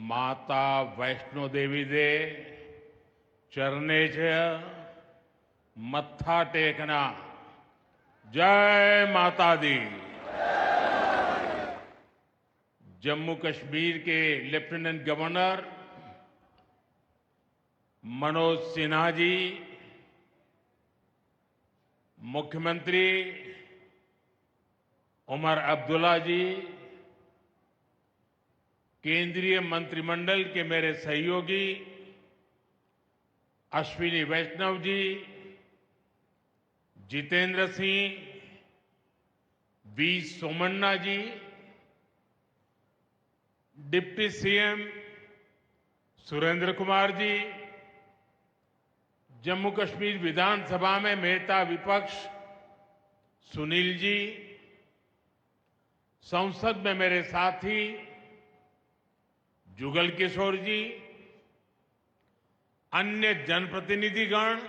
माता वैष्णो देवी दे चरणे च मत्था टेकना। जय माता दी। जम्मू कश्मीर के लेफ्टिनेंट गवर्नर मनोज सिन्हा जी, मुख्यमंत्री उमर अब्दुल्ला जी, केंद्रीय मंत्रिमंडल के मेरे सहयोगी Ashwini Vaishnaw ji, Jitendra Singh, V Somanna ji, deputy CM Surendra Kumar ji, Jammu Kashmir विधानसभा में नेता विपक्ष सुनील जी, संसद में मेरे साथी जुगल किशोर जी, अन्य जनप्रतिनिधिगण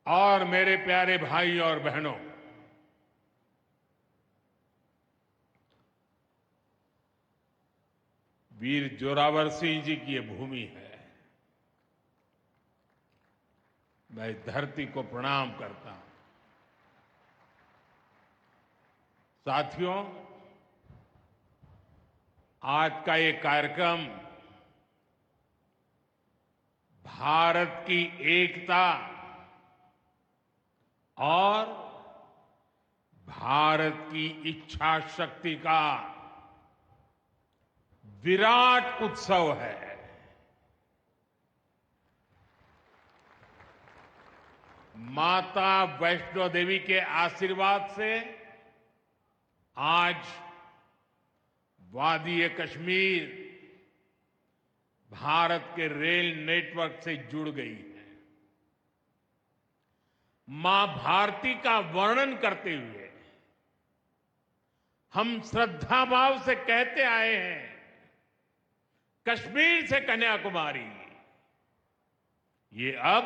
और मेरे प्यारे भाई और बहनों, वीर जोरावर सिंह जी की यह भूमि है। मैं इस धरती को प्रणाम करता हूं। साथियों, आज का ये कार्यक्रम भारत की एकता और भारत की इच्छा शक्ति का विराट उत्सव है। माता वैष्णो देवी के आशीर्वाद से आज वादी कश्मीर भारत के रेल नेटवर्क से जुड़ गई है। मां भारती का वर्णन करते हुए हम श्रद्धा भाव से कहते आए हैं, कश्मीर से कन्याकुमारी। ये अब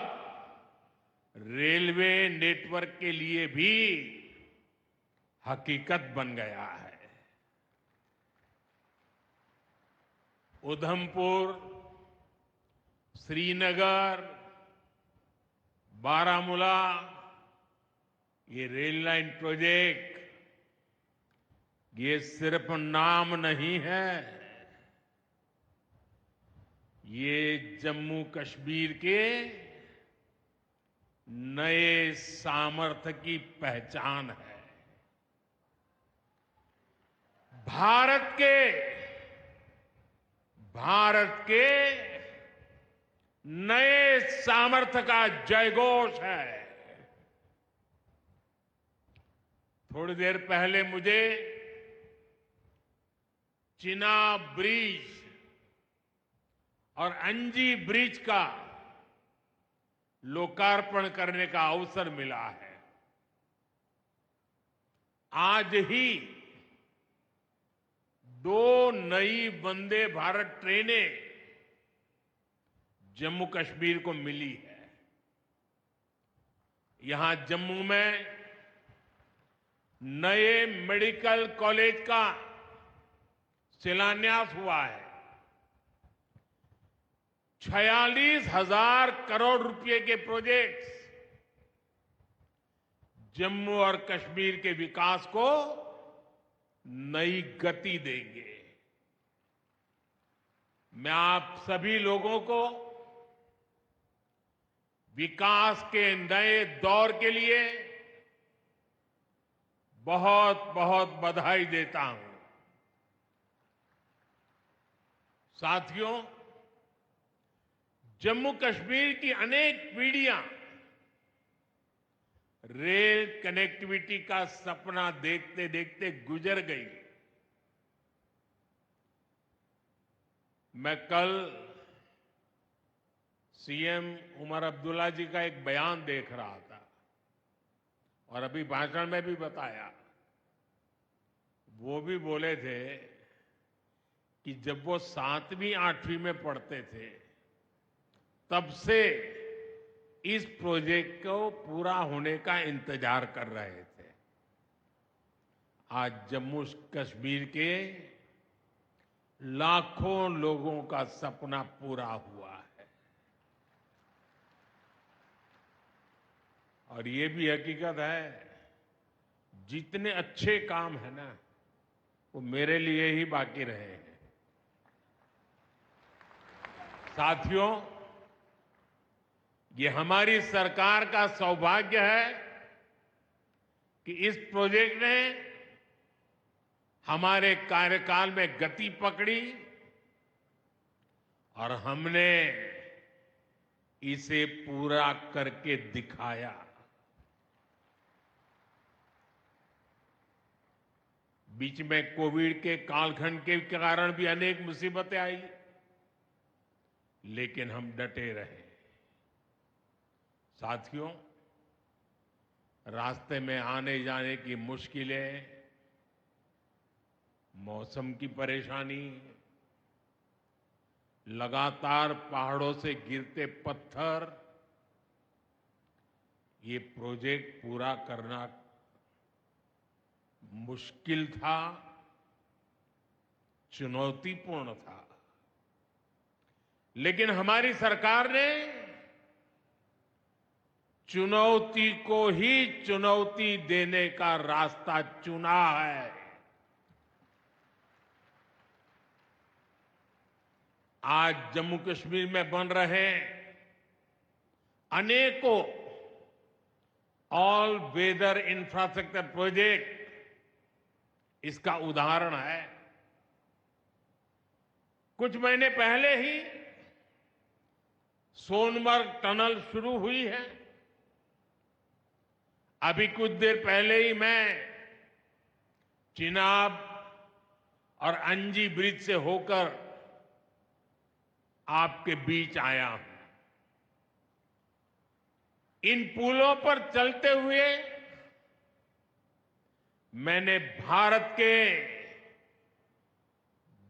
रेलवे नेटवर्क के लिए भी हकीकत बन गया है। उधमपुर, श्रीनगर, बारामूला, ये रेल लाइन प्रोजेक्ट ये सिर्फ नाम नहीं है, ये जम्मू कश्मीर के नए सामर्थ्य की पहचान है। भारत के नए सामर्थ्य का जयघोष है। थोड़ी देर पहले मुझे चिनाब ब्रिज और अंजी ब्रिज का लोकार्पण करने का अवसर मिला है। आज ही 2 नई वंदे भारत ट्रेनें जम्मू कश्मीर को मिली है। यहां जम्मू में नए मेडिकल कॉलेज का शिलान्यास हुआ है। 46,000 करोड़ रुपए के प्रोजेक्ट्स जम्मू और कश्मीर के विकास को नई गति देंगे। मैं आप सभी लोगों को विकास के नए दौर के लिए बहुत बहुत बधाई देता हूं। साथियों, जम्मू कश्मीर की अनेक पीढ़ियां रेल कनेक्टिविटी का सपना देखते देखते गुजर गई। मैं कल सीएम उमर अब्दुल्ला जी का एक बयान देख रहा था और अभी भाषण में भी बताया। वो भी बोले थे कि जब वो 7वीं 8वीं में पढ़ते थे तब से इस प्रोजेक्ट को पूरा होने का इंतजार कर रहे थे। आज जम्मू कश्मीर के लाखों लोगों का सपना पूरा हुआ है। और ये भी हकीकत है, जितने अच्छे काम है ना, वो मेरे लिए ही बाकी रहे हैं। साथियों, ये हमारी सरकार का सौभाग्य है कि इस प्रोजेक्ट ने हमारे कार्यकाल में गति पकड़ी और हमने इसे पूरा करके दिखाया। बीच में कोविड के कालखंड के कारण भी अनेक मुसीबतें आई, लेकिन हम डटे रहे। साथियों, रास्ते में आने जाने की मुश्किलें, मौसम की परेशानी, लगातार पहाड़ों से गिरते पत्थर, ये प्रोजेक्ट पूरा करना मुश्किल था, चुनौतीपूर्ण था। लेकिन हमारी सरकार ने चुनौती को ही चुनौती देने का रास्ता चुना है। आज जम्मू कश्मीर में बन रहे अनेकों ऑल वेदर इंफ्रास्ट्रक्चर प्रोजेक्ट इसका उदाहरण है। कुछ महीने पहले ही सोनमर्ग टनल शुरू हुई है। अभी कुछ देर पहले ही मैं चिनाब और अंजी ब्रिज से होकर आपके बीच आया हूं। इन पुलों पर चलते हुए मैंने भारत के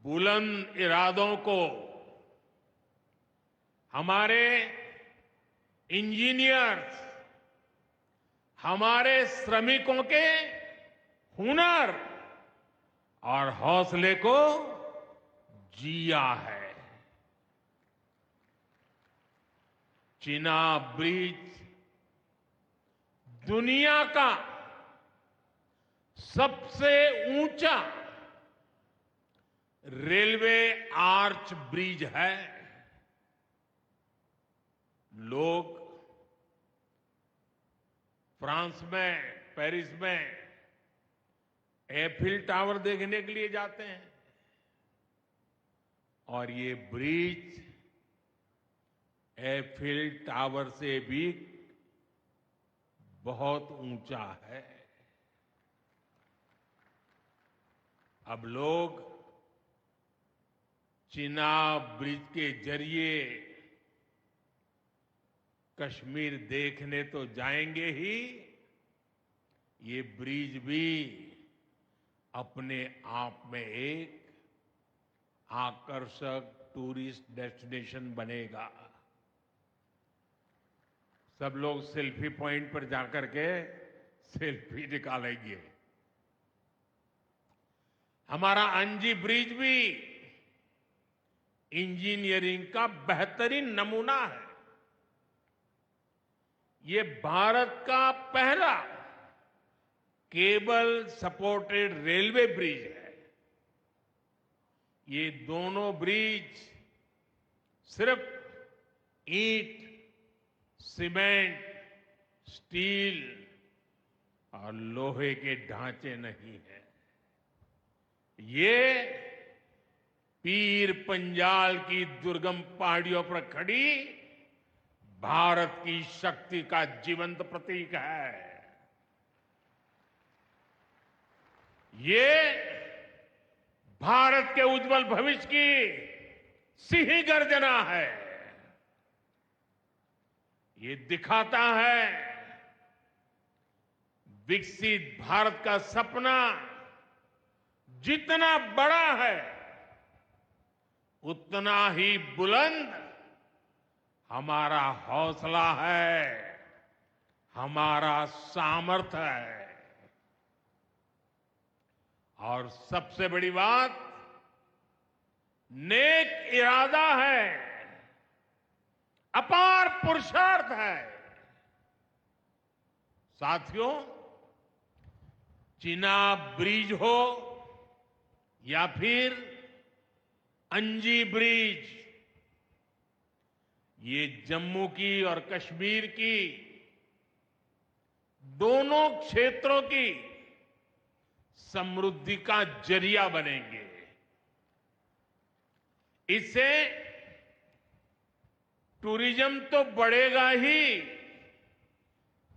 बुलंद इरादों को, हमारे इंजीनियर्स, हमारे श्रमिकों के हुनर और हौसले को जिया है। चिनाब ब्रिज दुनिया का सबसे ऊंचा रेलवे आर्च ब्रिज है। लोग फ्रांस में, पेरिस में एफिल टावर देखने के लिए जाते हैं, और ये ब्रिज एफिल टावर से भी बहुत ऊंचा है। अब लोग चिनाब ब्रिज के जरिए कश्मीर देखने तो जाएंगे ही, ये ब्रिज भी अपने आप में एक आकर्षक टूरिस्ट डेस्टिनेशन बनेगा। सब लोग सेल्फी पॉइंट पर जाकर के सेल्फी निकालेंगे। हमारा अंजी ब्रिज भी इंजीनियरिंग का बेहतरीन नमूना है। ये भारत का पहला केबल सपोर्टेड रेलवे ब्रिज है। ये दोनों ब्रिज सिर्फ ईंट, सीमेंट, स्टील और लोहे के ढांचे नहीं है। ये पीर पंजाल की दुर्गम पहाड़ियों पर खड़ी भारत की शक्ति का जीवंत प्रतीक है। ये भारत के उज्जवल भविष्य की सिंह गर्जना है। ये दिखाता है विकसित भारत का सपना जितना बड़ा है, उतना ही बुलंद हमारा हौसला है, हमारा सामर्थ्य है। और सबसे बड़ी बात, नेक इरादा है, अपार पुरुषार्थ है। साथियों, चिनाब ब्रिज हो या फिर अंजी ब्रिज, ये जम्मू की और कश्मीर की दोनों क्षेत्रों की समृद्धि का जरिया बनेंगे। इससे टूरिज्म तो बढ़ेगा ही,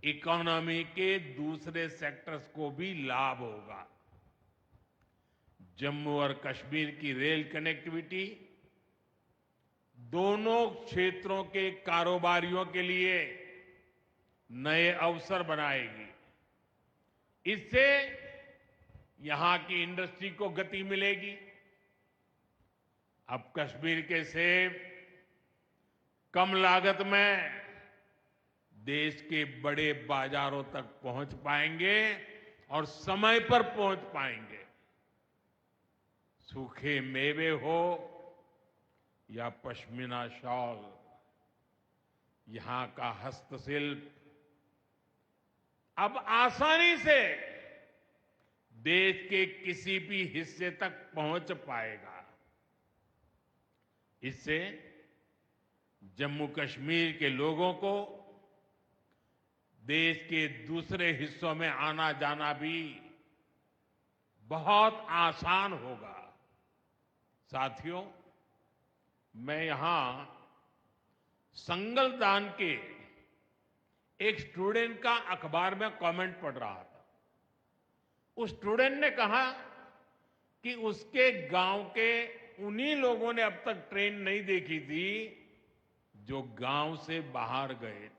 इकोनॉमी के दूसरे सेक्टर्स को भी लाभ होगा। जम्मू और कश्मीर की रेल कनेक्टिविटी दोनों क्षेत्रों के कारोबारियों के लिए नए अवसर बनाएगी। इससे यहां की इंडस्ट्री को गति मिलेगी। अब कश्मीर के सेब कम लागत में देश के बड़े बाजारों तक पहुंच पाएंगे और समय पर पहुंच पाएंगे। सूखे मेवे हो या पश्मीना शॉल, यहां का हस्तशिल्प अब आसानी से देश के किसी भी हिस्से तक पहुंच पाएगा। इससे जम्मू कश्मीर के लोगों को देश के दूसरे हिस्सों में आना जाना भी बहुत आसान होगा। साथियों, मैं यहां संगलदान के एक स्टूडेंट का अखबार में कमेंट पढ़ रहा था। उस स्टूडेंट ने कहा कि उसके गांव के उन्हीं लोगों ने अब तक ट्रेन नहीं देखी थी जो गांव से बाहर गए।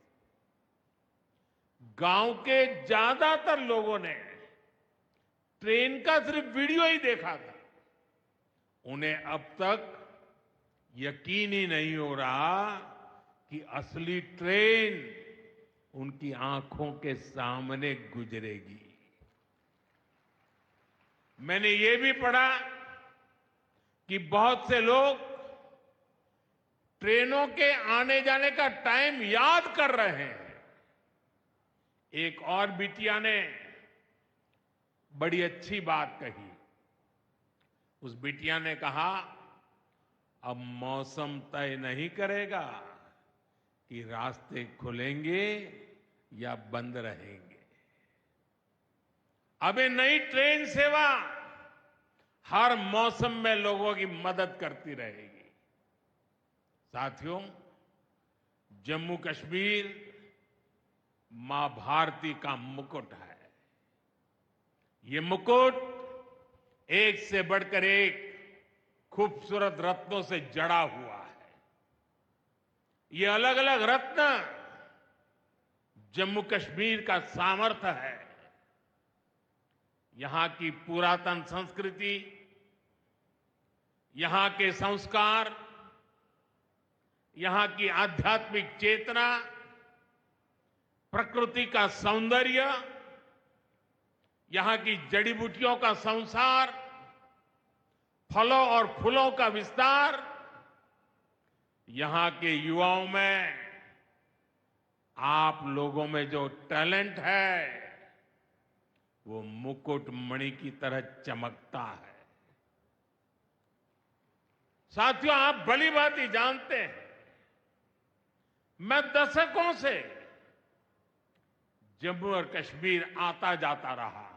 गांव के ज्यादातर लोगों ने ट्रेन का सिर्फ वीडियो ही देखा था। उन्हें अब तक यकीन ही नहीं हो रहा कि असली ट्रेन उनकी आंखों के सामने गुजरेगी। मैंने ये भी पढ़ा कि बहुत से लोग ट्रेनों के आने जाने का टाइम याद कर रहे हैं। एक और बिटिया ने बड़ी अच्छी बात कही। उस बिटिया ने कहा, अब मौसम तय नहीं करेगा कि रास्ते खुलेंगे या बंद रहेंगे। अब ये नई ट्रेन सेवा हर मौसम में लोगों की मदद करती रहेगी। साथियों, जम्मू कश्मीर मां भारती का मुकुट है। ये मुकुट एक से बढ़कर एक खूबसूरत रत्नों से जड़ा हुआ है। ये अलग अलग रत्न जम्मू कश्मीर का सामर्थ्य है। यहां की पुरातन संस्कृति, यहां के संस्कार, यहां की आध्यात्मिक चेतना, प्रकृति का सौंदर्य, यहां की जड़ी बूटियों का संसार, फलों और फूलों का विस्तार, यहां के युवाओं में, आप लोगों में जो टैलेंट है वो मुकुट मणि की तरह चमकता है। साथियों, आप भली भांति जानते हैं, मैं दशकों से जम्मू और कश्मीर आता जाता रहा।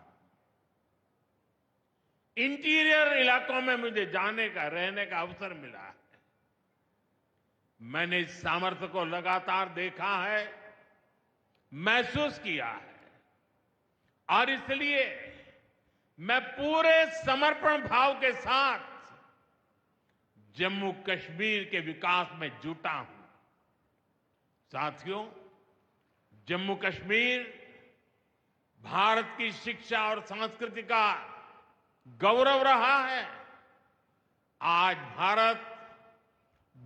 इंटीरियर इलाकों में मुझे जाने का, रहने का अवसर मिला है। मैंने इस सामर्थ्य को लगातार देखा है, महसूस किया है, और इसलिए मैं पूरे समर्पण भाव के साथ जम्मू कश्मीर के विकास में जुटा हूं। साथियों, जम्मू कश्मीर भारत की शिक्षा और संस्कृति का गौरव रहा है। आज भारत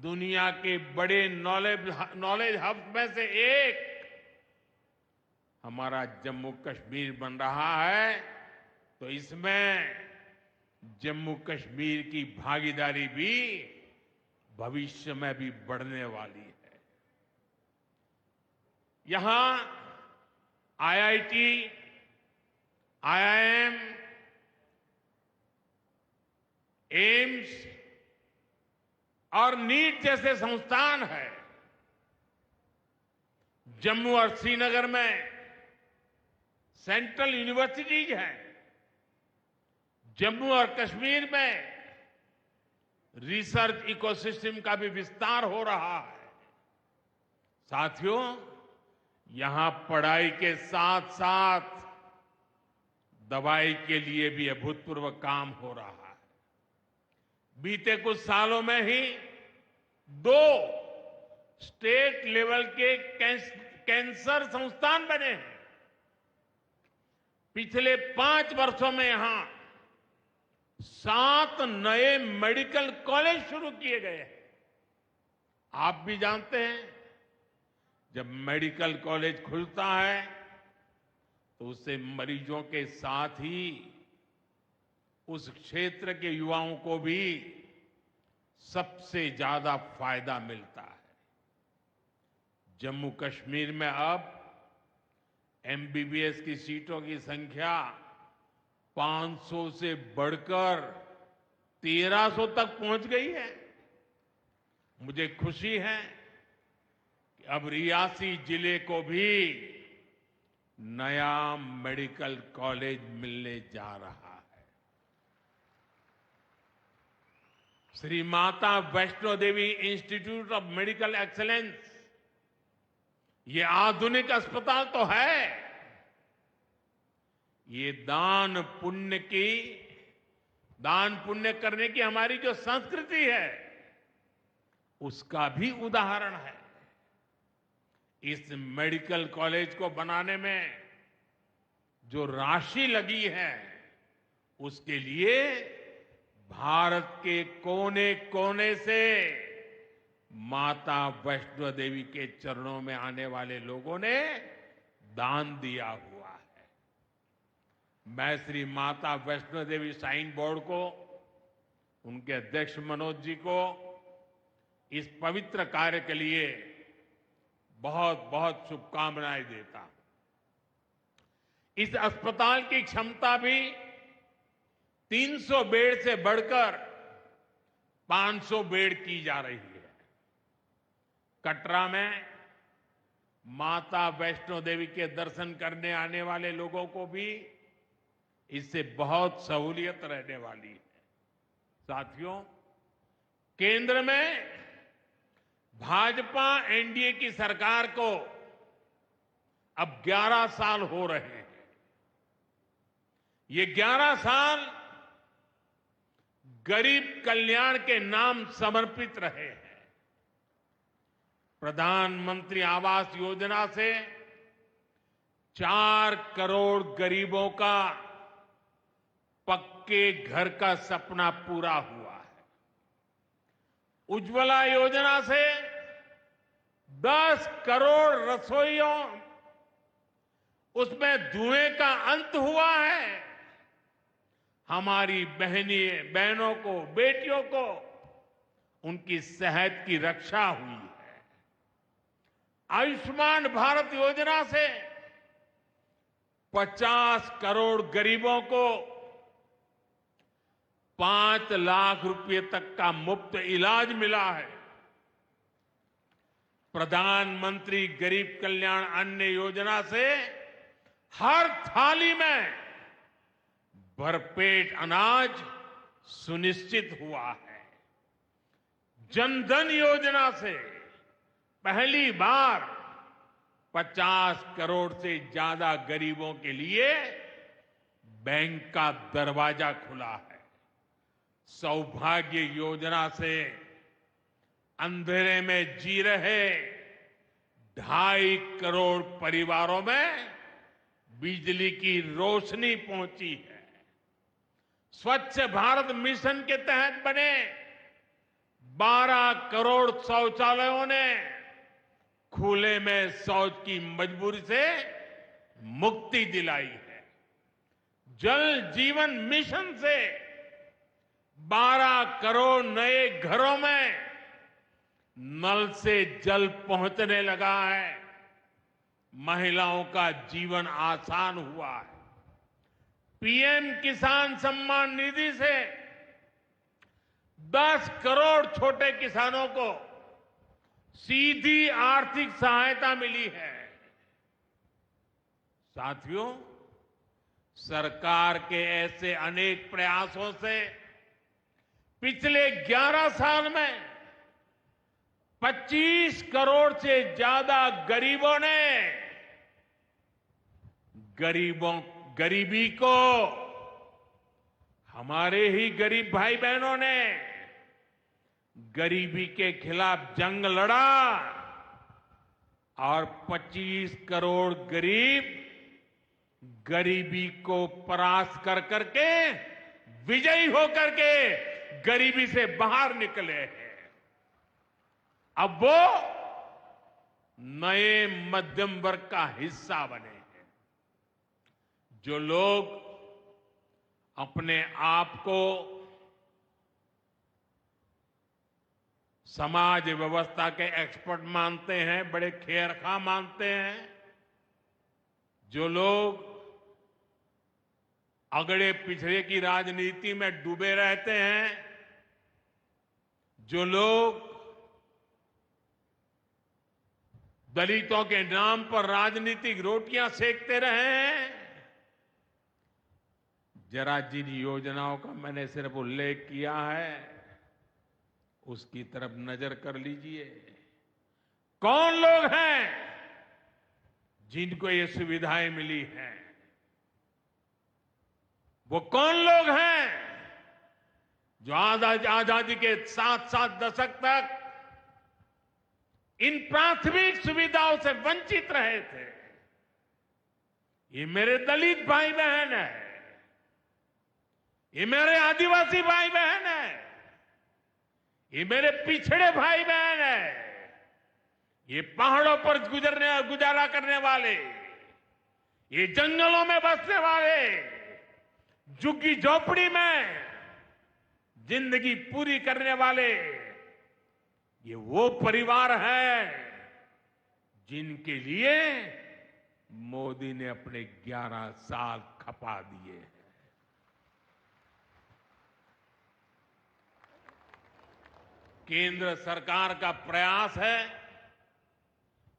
दुनिया के बड़े नॉलेज हब में से एक हमारा जम्मू कश्मीर बन रहा है, तो इसमें जम्मू कश्मीर की भागीदारी भी भविष्य में भी बढ़ने वाली है। यहां आईआईटी, आईआईएम, एम्स और नीट जैसे संस्थान है। जम्मू और श्रीनगर में सेंट्रल यूनिवर्सिटीज हैं। जम्मू और कश्मीर में रिसर्च इकोसिस्टम का भी विस्तार हो रहा है। साथियों, यहां पढ़ाई के साथ साथ दवाई के लिए भी अभूतपूर्व काम हो रहा है। बीते कुछ सालों में ही 2 स्टेट लेवल के कैंसर संस्थान बने हैं। पिछले 5 वर्षों में यहां 7 नए मेडिकल कॉलेज शुरू किए गए हैं। आप भी जानते हैं, जब मेडिकल कॉलेज खुलता है तो उससे मरीजों के साथ ही उस क्षेत्र के युवाओं को भी सबसे ज्यादा फायदा मिलता है। जम्मू कश्मीर में अब एमबीबीएस की सीटों की संख्या 500 से बढ़कर 1300 तक पहुंच गई है। मुझे खुशी है कि अब रियासी जिले को भी नया मेडिकल कॉलेज मिलने जा रहा है। Shri Mata Vaishno Devi institute of medical excellence, ये आधुनिक अस्पताल तो है, ये दान पुण्य करने की हमारी जो संस्कृति है उसका भी उदाहरण है। इस मेडिकल कॉलेज को बनाने में जो राशि लगी है उसके लिए भारत के कोने कोने से माता वैष्णो देवी के चरणों में आने वाले लोगों ने दान दिया हुआ है। मैं श्री माता वैष्णो देवी श्राइन बोर्ड को, उनके अध्यक्ष मनोज जी को इस पवित्र कार्य के लिए बहुत बहुत शुभकामनाएं देता हूं। इस अस्पताल की क्षमता भी 300 बेड से बढ़कर 500 बेड की जा रही है। कटरा में माता वैष्णो देवी के दर्शन करने आने वाले लोगों को भी इससे बहुत सहूलियत रहने वाली है। साथियों, केंद्र में भाजपा एनडीए की सरकार को अब 11 साल हो रहे हैं। ये 11 साल गरीब कल्याण के नाम समर्पित रहे हैं। प्रधानमंत्री आवास योजना से 4 करोड़ गरीबों का पक्के घर का सपना पूरा हुआ है। उज्ज्वला योजना से 10 करोड़ रसोइयों, उसमें धुएं का अंत हुआ है। हमारी बहनों को, बेटियों को उनकी सेहत की रक्षा हुई है। आयुष्मान भारत योजना से 50 करोड़ गरीबों को 5 लाख रुपए तक का मुफ्त इलाज मिला है। प्रधानमंत्री गरीब कल्याण अन्न योजना से हर थाली में भरपेट अनाज सुनिश्चित हुआ है। जनधन योजना से पहली बार 50 करोड़ से ज्यादा गरीबों के लिए बैंक का दरवाजा खुला है। सौभाग्य योजना से अंधेरे में जी रहे 2.5 करोड़ परिवारों में बिजली की रोशनी पहुंची है। स्वच्छ भारत मिशन के तहत बने 12 करोड़ शौचालयों ने खुले में शौच की मजबूरी से मुक्ति दिलाई है। जल जीवन मिशन से 12 करोड़ नए घरों में नल से जल पहुंचने लगा है। महिलाओं का जीवन आसान हुआ है। पीएम किसान सम्मान निधि से 10 करोड़ छोटे किसानों को सीधी आर्थिक सहायता मिली है। साथियों, सरकार के ऐसे अनेक प्रयासों से पिछले 11 साल में 25 करोड़ से ज्यादा गरीबों ने गरीबी को, हमारे ही गरीब भाई बहनों ने गरीबी के खिलाफ जंग लड़ा और 25 करोड़ गरीब गरीबी को परास्त कर करके, विजयी होकर के गरीबी से बाहर निकले हैं। अब वो नए मध्यम वर्ग का हिस्सा बने हैं। जो लोग अपने आप को समाज व्यवस्था के एक्सपर्ट मानते हैं, बड़े खेरखा मानते हैं, जो लोग अगड़े पिछड़े की राजनीति में डूबे रहते हैं, जो लोग दलितों के नाम पर राजनीतिक रोटियां सेकते रहे हैं, जरा जिन योजनाओं का मैंने सिर्फ उल्लेख किया है उसकी तरफ नजर कर लीजिए। कौन लोग हैं जिनको ये सुविधाएं मिली हैं? वो कौन लोग हैं जो आजादी के 7 दशक तक इन प्राथमिक सुविधाओं से वंचित रहे थे? ये मेरे दलित भाई बहन है, ये मेरे आदिवासी भाई बहन है, ये मेरे पिछड़े भाई बहन है, ये पहाड़ों पर गुजारा करने वाले, ये जंगलों में बसने वाले, झुग्गी झोपड़ी में जिंदगी पूरी करने वाले, ये वो परिवार है जिनके लिए मोदी ने अपने 11 साल खपा दिए हैं। केंद्र सरकार का प्रयास है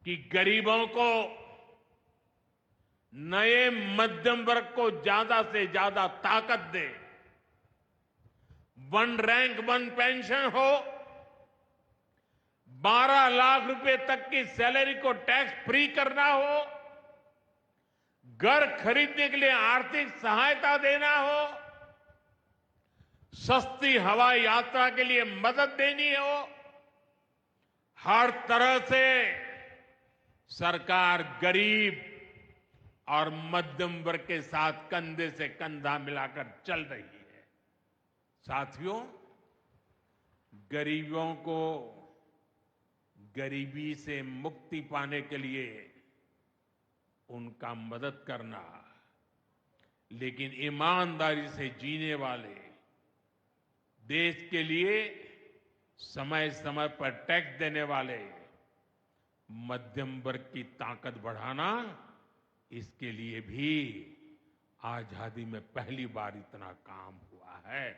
कि गरीबों को, नए मध्यम वर्ग को ज्यादा से ज्यादा ताकत दे। 1 रैंक 1 पेंशन हो, 12 लाख रुपए तक की सैलरी को टैक्स फ्री करना हो, घर खरीदने के लिए आर्थिक सहायता देना हो, सस्ती हवाई यात्रा के लिए मदद देनी हो, हर तरह से सरकार गरीब और मध्यम वर्ग के साथ कंधे से कंधा मिलाकर चल रही है। साथियों, गरीबों को गरीबी से मुक्ति पाने के लिए उनका मदद करना, लेकिन ईमानदारी से जीने वाले, देश के लिए समय समय पर टैक्स देने वाले मध्यम वर्ग की ताकत बढ़ाना, इसके लिए भी आजादी में पहली बार इतना काम हुआ है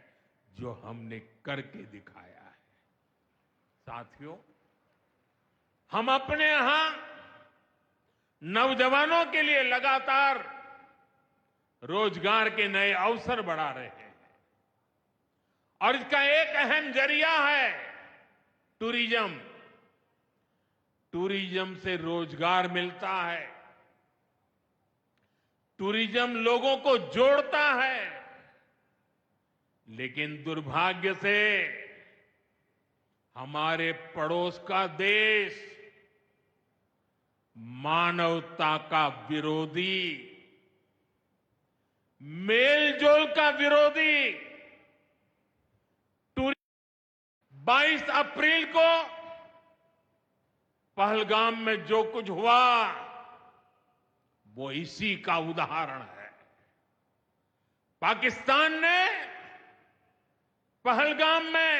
जो हमने करके दिखाया है। साथियों, हम अपने यहां नौजवानों के लिए लगातार रोजगार के नए अवसर बढ़ा रहे हैं और इसका एक अहम जरिया है टूरिज्म। टूरिज्म से रोजगार मिलता है, टूरिज्म लोगों को जोड़ता है, लेकिन दुर्भाग्य से हमारे पड़ोस का देश मानवता का विरोधी, मेलजोल का विरोधी, 22 अप्रैल को पहलगाम में जो कुछ हुआ वो इसी का उदाहरण है। पाकिस्तान ने पहलगाम में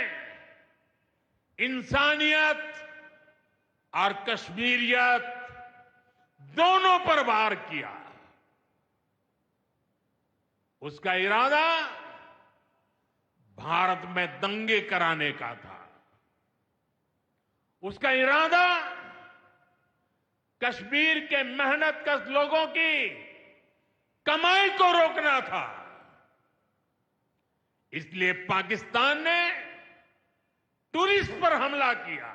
इंसानियत और कश्मीरियत दोनों पर वार किया। उसका इरादा भारत में दंगे कराने का था। उसका इरादा कश्मीर के मेहनतकश लोगों की कमाई को रोकना था। इसलिए पाकिस्तान ने टूरिस्ट पर हमला किया।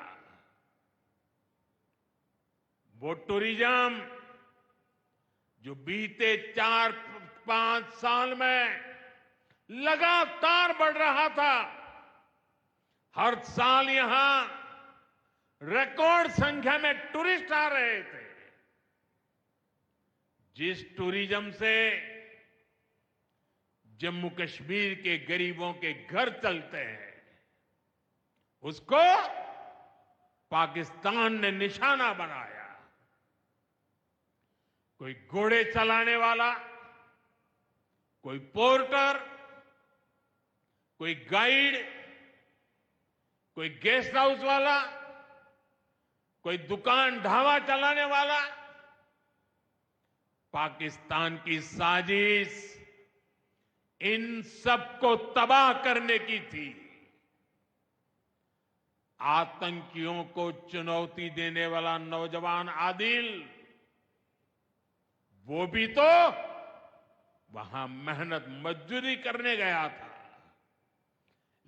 वो टूरिज्म जो बीते 4-5 साल में लगातार बढ़ रहा था, हर साल यहां रिकॉर्ड संख्या में टूरिस्ट आ रहे थे। जिस टूरिज्म से जम्मू कश्मीर के गरीबों के घर चलते हैं, उसको पाकिस्तान ने निशाना बनाया। कोई घोड़े चलाने वाला, कोई पोर्टर, कोई गाइड, कोई गेस्ट हाउस वाला, कोई दुकान ढाबा चलाने वाला, पाकिस्तान की साजिश इन सबको तबाह करने की थी। आतंकियों को चुनौती देने वाला नौजवान आदिल, वो भी तो वहां मेहनत मजदूरी करने गया था,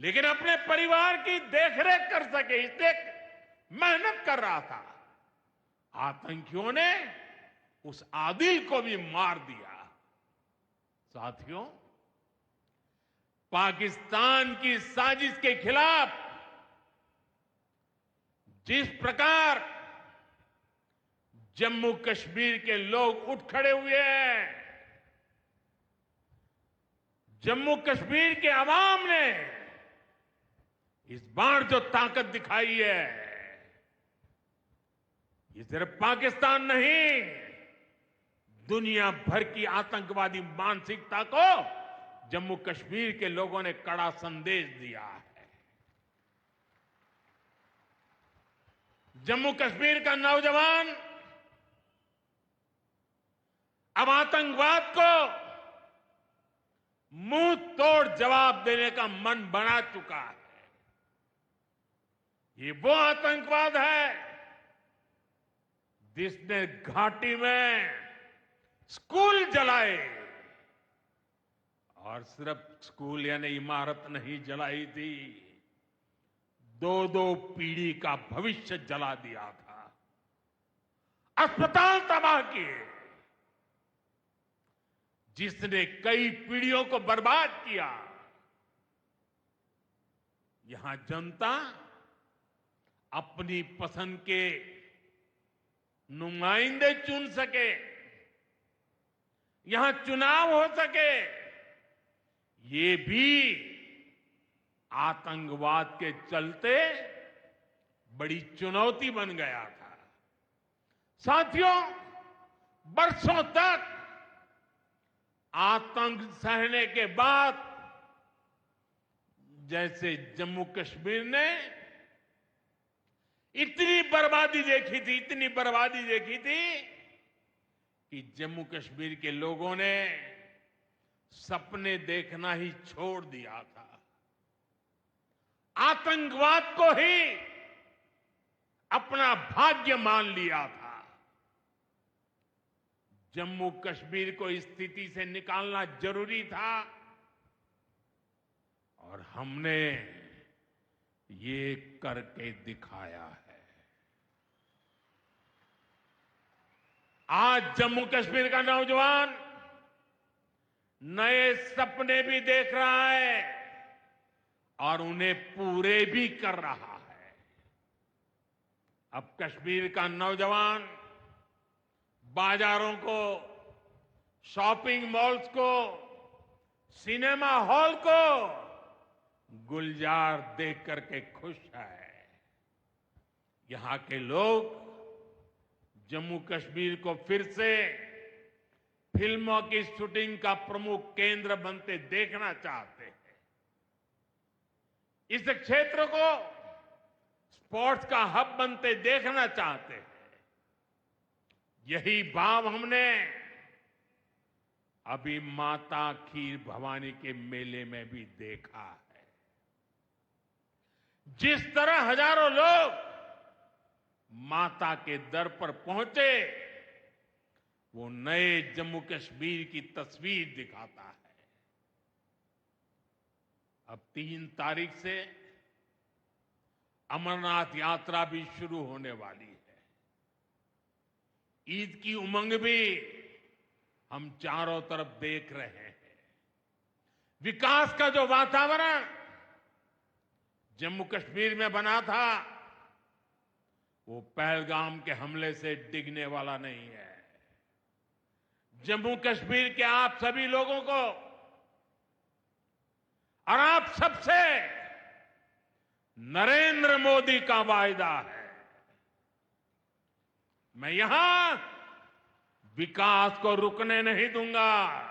लेकिन अपने परिवार की देखरेख कर सके इसलिए मेहनत कर रहा था। आतंकियों ने उस आदिल को भी मार दिया। साथियों, पाकिस्तान की साजिश के खिलाफ जिस प्रकार जम्मू कश्मीर के लोग उठ खड़े हुए हैं, जम्मू कश्मीर के अवाम ने इस बार जो ताकत दिखाई है, ये सिर्फ पाकिस्तान नहीं, दुनिया भर की आतंकवादी मानसिकता को जम्मू कश्मीर के लोगों ने कड़ा संदेश दिया है। जम्मू कश्मीर का नौजवान अब आतंकवाद को मुंह तोड़ जवाब देने का मन बना चुका है। ये वो आतंकवाद है जिसने घाटी में स्कूल जलाए, और सिर्फ स्कूल यानी इमारत नहीं जलाई थी, 2-2 पीढ़ी का भविष्य जला दिया था, अस्पताल तबाह किए, जिसने कई पीढ़ियों को बर्बाद किया। यहां जनता अपनी पसंद के नुमाइंदे चुन सके, यहां चुनाव हो सके, ये भी आतंकवाद के चलते बड़ी चुनौती बन गया था। साथियों, बरसों तक आतंक सहने के बाद जैसे जम्मू कश्मीर ने इतनी बर्बादी देखी थी, इतनी बर्बादी देखी थी कि जम्मू कश्मीर के लोगों ने सपने देखना ही छोड़ दिया था। आतंकवाद को ही अपना भाग्य मान लिया था। जम्मू कश्मीर को इस स्थिति से निकालना जरूरी था, और हमने ये करके दिखाया है। आज जम्मू कश्मीर का नौजवान नए सपने भी देख रहा है और उन्हें पूरे भी कर रहा है। अब कश्मीर का नौजवान बाजारों को, शॉपिंग मॉल्स को, सिनेमा हॉल को गुलजार देख करके खुश है। यहां के लोग जम्मू कश्मीर को फिर से फिल्मों की शूटिंग का प्रमुख केंद्र बनते देखना चाहते हैं। इस क्षेत्र को स्पोर्ट्स का हब बनते देखना चाहते हैं। यही भाव हमने अभी माता खीर भवानी के मेले में भी देखा है। जिस तरह हजारों लोग माता के दर पर पहुंचे, वो नए जम्मू कश्मीर की तस्वीर दिखाता है। अब 3 तारीख से अमरनाथ यात्रा भी शुरू होने वाली है। ईद की उमंग भी हम चारों तरफ देख रहे हैं। विकास का जो वातावरण जम्मू कश्मीर में बना था, वो पहलगाम के हमले से डिगने वाला नहीं है। जम्मू कश्मीर के आप सभी लोगों को और आप सबसे नरेंद्र मोदी का वायदा है। मैं यहां विकास को रुकने नहीं दूंगा।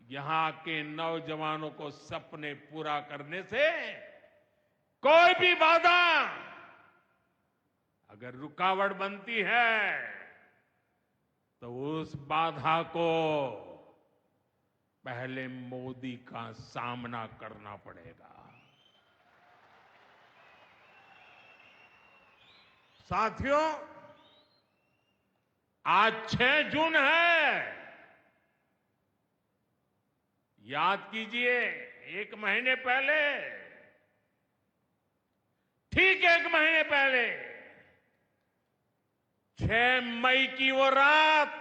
यहां के नौजवानों को सपने पूरा करने से कोई भी बाधा अगर रुकावट बनती है, तो उस बाधा को पहले मोदी का सामना करना पड़ेगा। साथियों, आज 6 जून है। याद कीजिए, 1 महीने पहले, ठीक 1 महीने पहले 6 मई की वो रात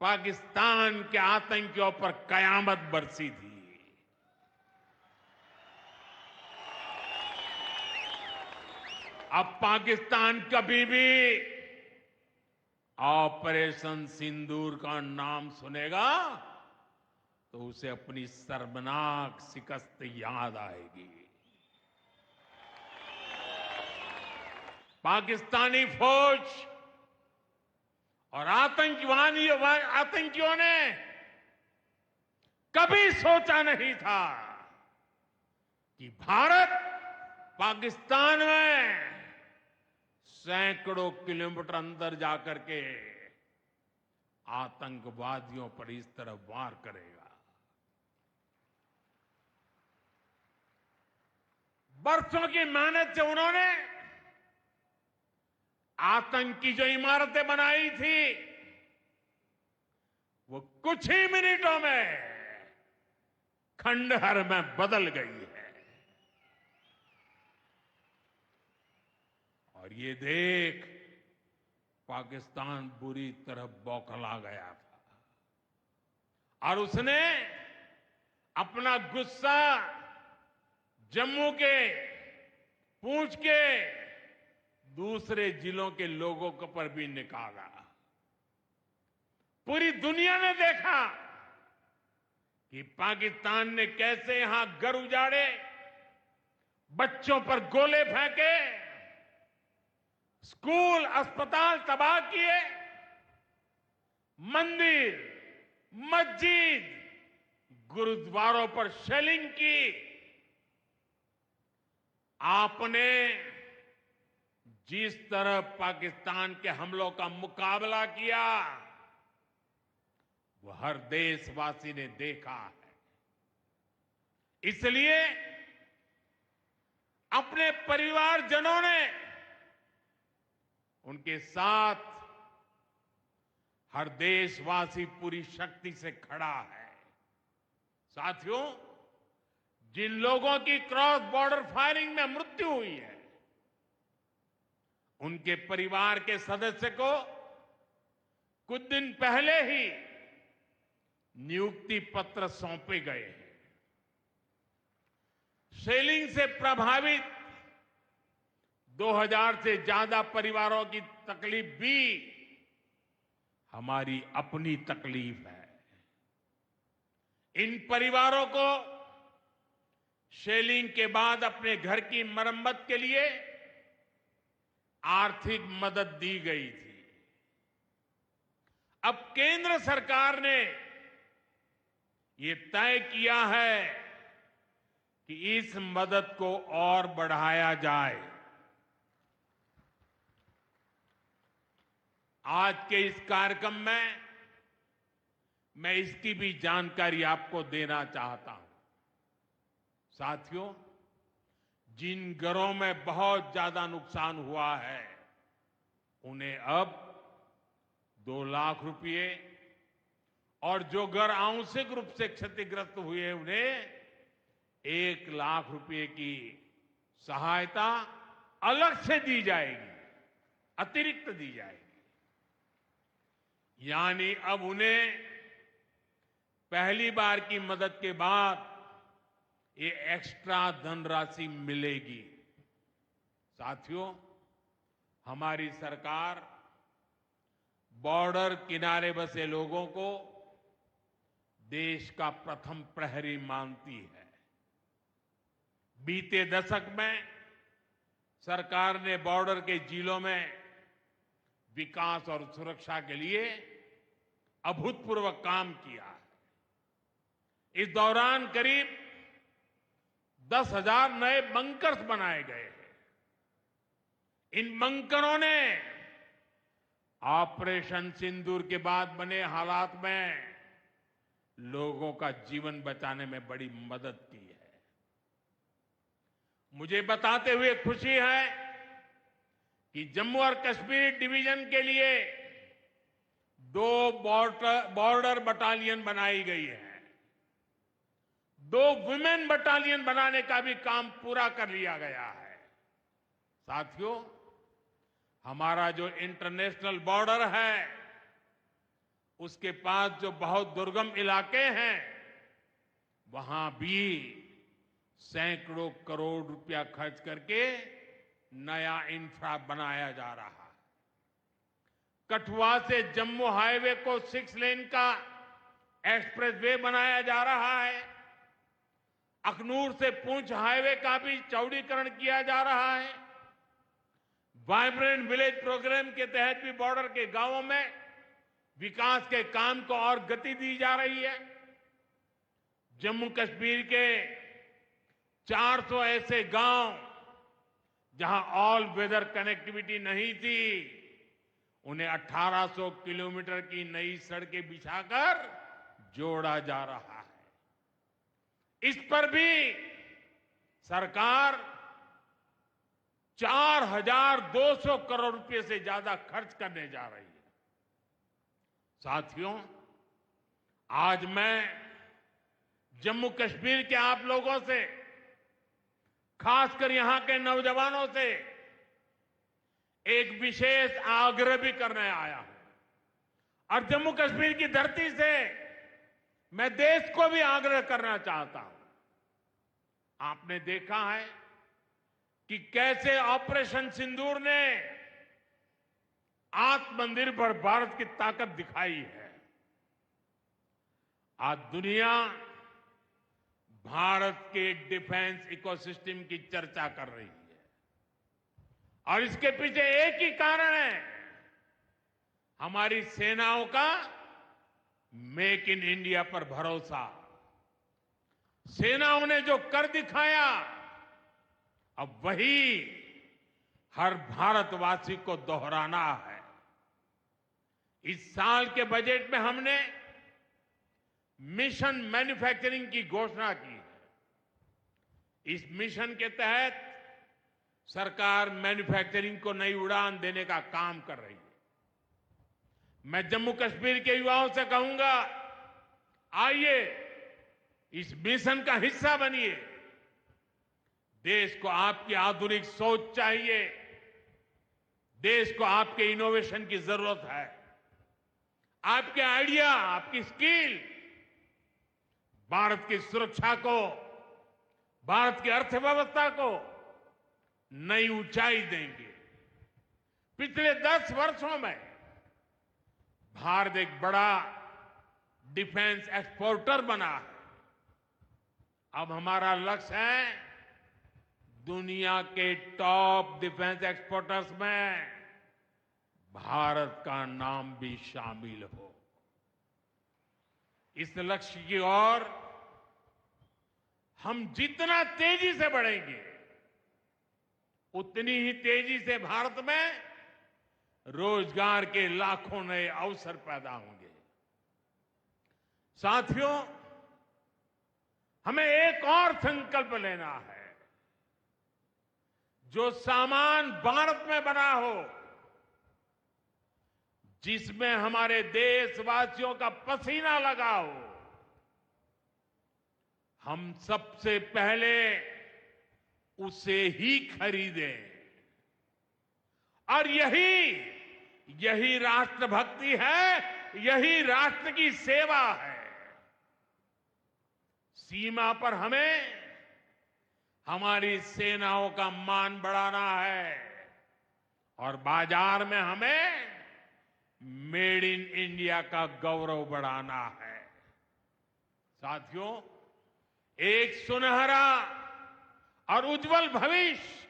पाकिस्तान के आतंकियों पर कयामत बरसी थी। अब पाकिस्तान कभी भी ऑपरेशन सिंदूर का नाम सुनेगा तो उसे अपनी शर्मनाक शिकस्त याद आएगी। पाकिस्तानी फौज और आतंकियों ने कभी सोचा नहीं था कि भारत पाकिस्तान में सैकड़ों किलोमीटर अंदर जाकर के आतंकवादियों पर इस तरह वार करेगा। बरसों की मेहनत से उन्होंने आतंक की जो इमारतें बनाई थी, वो कुछ ही मिनटों में खंडहर में बदल गई है। और ये देख पाकिस्तान बुरी तरह बौखला गया था और उसने अपना गुस्सा जम्मू के, पूंछ के दूसरे जिलों के लोगों के पर भी निकाला। पूरी दुनिया ने देखा कि पाकिस्तान ने कैसे यहां घर उजाड़े, बच्चों पर गोले फेंके, स्कूल, अस्पताल तबाह किए, मंदिर, मस्जिद, गुरुद्वारों पर शेलिंग की। आपने जिस तरह पाकिस्तान के हमलों का मुकाबला किया, वो हर देशवासी ने देखा है। इसलिए अपने परिवारजनों ने उनके साथ हर देशवासी पूरी शक्ति से खड़ा है। साथियों, जिन लोगों की क्रॉस बॉर्डर फायरिंग में मृत्यु हुई है, उनके परिवार के सदस्य को कुछ दिन पहले ही नियुक्ति पत्र सौंपे गए हैं। शेलिंग से प्रभावित 2000 से ज्यादा परिवारों की तकलीफ भी हमारी अपनी तकलीफ है। इन परिवारों को शेलिंग के बाद अपने घर की मरम्मत के लिए आर्थिक मदद दी गई थी। अब केंद्र सरकार ने ये तय किया है कि इस मदद को और बढ़ाया जाए। आज के इस कार्यक्रम में मैं इसकी भी जानकारी आपको देना चाहता हूं। साथियों, जिन घरों में बहुत ज्यादा नुकसान हुआ है उन्हें अब 2 लाख रुपए और जो घर आंशिक रूप से क्षतिग्रस्त हुए उन्हें 1 लाख रुपए की सहायता अलग से दी जाएगी, अतिरिक्त दी जाएगी। यानी अब उन्हें पहली बार की मदद के बाद ये एक्स्ट्रा धनराशि मिलेगी। साथियों, हमारी सरकार बॉर्डर किनारे बसे लोगों को देश का प्रथम प्रहरी मानती है। बीते दशक में सरकार ने बॉर्डर के जिलों में विकास और सुरक्षा के लिए अभूतपूर्व काम किया है। इस दौरान करीब 10,000 नए बंकर्स बनाए गए हैं। इन बंकरों ने ऑपरेशन सिंदूर के बाद बने हालात में लोगों का जीवन बचाने में बड़ी मदद की है। मुझे बताते हुए खुशी है कि जम्मू और कश्मीर डिवीजन के लिए 2 बॉर्डर बटालियन बनाई गई है। 2 वुमेन बटालियन बनाने का भी काम पूरा कर लिया गया है। साथियों, हमारा जो इंटरनेशनल बॉर्डर है उसके पास जो बहुत दुर्गम इलाके हैं वहां भी सैकड़ों करोड़ रुपया खर्च करके नया इंफ्रा बनाया जा रहा है। कठुआ से जम्मू हाईवे को 6 लेन का एक्सप्रेसवे बनाया जा रहा है। अखनूर से पुंछ हाईवे का भी चौड़ीकरण किया जा रहा है। वाइब्रेंट विलेज प्रोग्राम के तहत भी बॉर्डर के गांवों में विकास के काम को और गति दी जा रही है। जम्मू कश्मीर के 400 ऐसे गांव जहां ऑल वेदर कनेक्टिविटी नहीं थी, उन्हें 1800 किलोमीटर की नई सड़कें बिछाकर जोड़ा जा रहा है। इस पर भी सरकार 4,200 करोड़ रुपए से ज्यादा खर्च करने जा रही है। साथियों, आज मैं जम्मू कश्मीर के आप लोगों से, खासकर यहां के नौजवानों से एक विशेष आग्रह भी करने आया हूं। और जम्मू कश्मीर की धरती से मैं देश को भी आग्रह करना चाहता हूं। आपने देखा है कि कैसे ऑपरेशन सिंदूर ने आत्मनिर्भर भारत की ताकत दिखाई है। आज दुनिया भारत के डिफेंस इकोसिस्टम की चर्चा कर रही है और इसके पीछे एक ही कारण है, हमारी सेनाओं का मेक इन इंडिया पर भरोसा। सेनाओं ने जो कर दिखाया, अब वही हर भारतवासी को दोहराना है। इस साल के बजट में हमने मिशन मैन्युफैक्चरिंग की घोषणा की है। इस मिशन के तहत सरकार मैन्युफैक्चरिंग को नई उड़ान देने का काम कर रही है। मैं जम्मू कश्मीर के युवाओं से कहूंगा, आइए इस मिशन का हिस्सा बनिए। देश को आपकी आधुनिक सोच चाहिए, देश को आपके इनोवेशन की जरूरत है। आपके आइडिया, आपकी स्किल भारत की सुरक्षा को, भारत की अर्थव्यवस्था को नई ऊंचाई देंगे। पिछले 10 वर्षों में भारत एक बड़ा डिफेंस एक्सपोर्टर बना है। अब हमारा लक्ष्य है दुनिया के टॉप डिफेंस एक्सपोर्टर्स में भारत का नाम भी शामिल हो। इस लक्ष्य की ओर हम जितना तेजी से बढ़ेंगे उतनी ही तेजी से भारत में रोजगार के लाखों नए अवसर पैदा होंगे। साथियों, हमें एक और संकल्प लेना है। जो सामान भारत में बना हो, जिसमें हमारे देशवासियों का पसीना लगा हो, हम सबसे पहले उसे ही खरीदें। और यही राष्ट्रभक्ति है, यही राष्ट्र की सेवा है। सीमा पर हमें हमारी सेनाओं का मान बढ़ाना है और बाजार में हमें मेड इन इंडिया का गौरव बढ़ाना है। साथियों, एक सुनहरा और उज्जवल भविष्य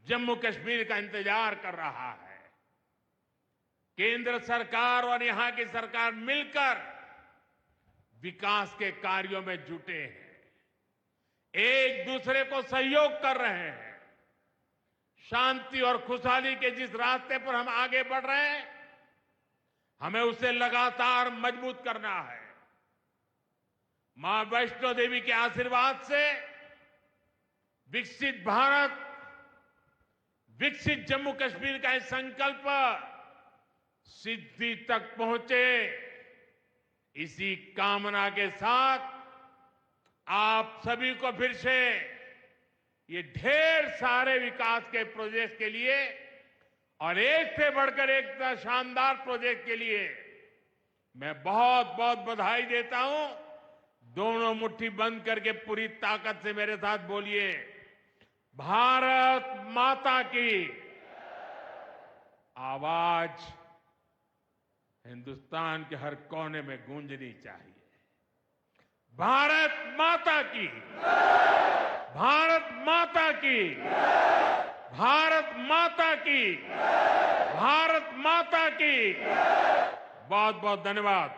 जम्मू कश्मीर का इंतजार कर रहा है। केंद्र सरकार और यहां की सरकार मिलकर विकास के कार्यों में जुटे हैं, एक दूसरे को सहयोग कर रहे हैं। शांति और खुशहाली के जिस रास्ते पर हम आगे बढ़ रहे हैं, हमें उसे लगातार मजबूत करना है। मां वैष्णो देवी के आशीर्वाद से विकसित भारत, विकसित जम्मू कश्मीर का यह संकल्प सिद्धि तक पहुंचे, इसी कामना के साथ आप सभी को फिर से ये ढेर सारे विकास के प्रोजेक्ट के लिए और एक से बढ़कर एक शानदार प्रोजेक्ट के लिए मैं बहुत बहुत बधाई देता हूं। दोनों मुट्ठी बंद करके पूरी ताकत से मेरे साथ बोलिए, भारत माता की। आवाज हिंदुस्तान के हर कोने में गूंजनी चाहिए। भारत माता की, भारत माता की, भारत माता की, भारत माता की। बहुत बहुत धन्यवाद।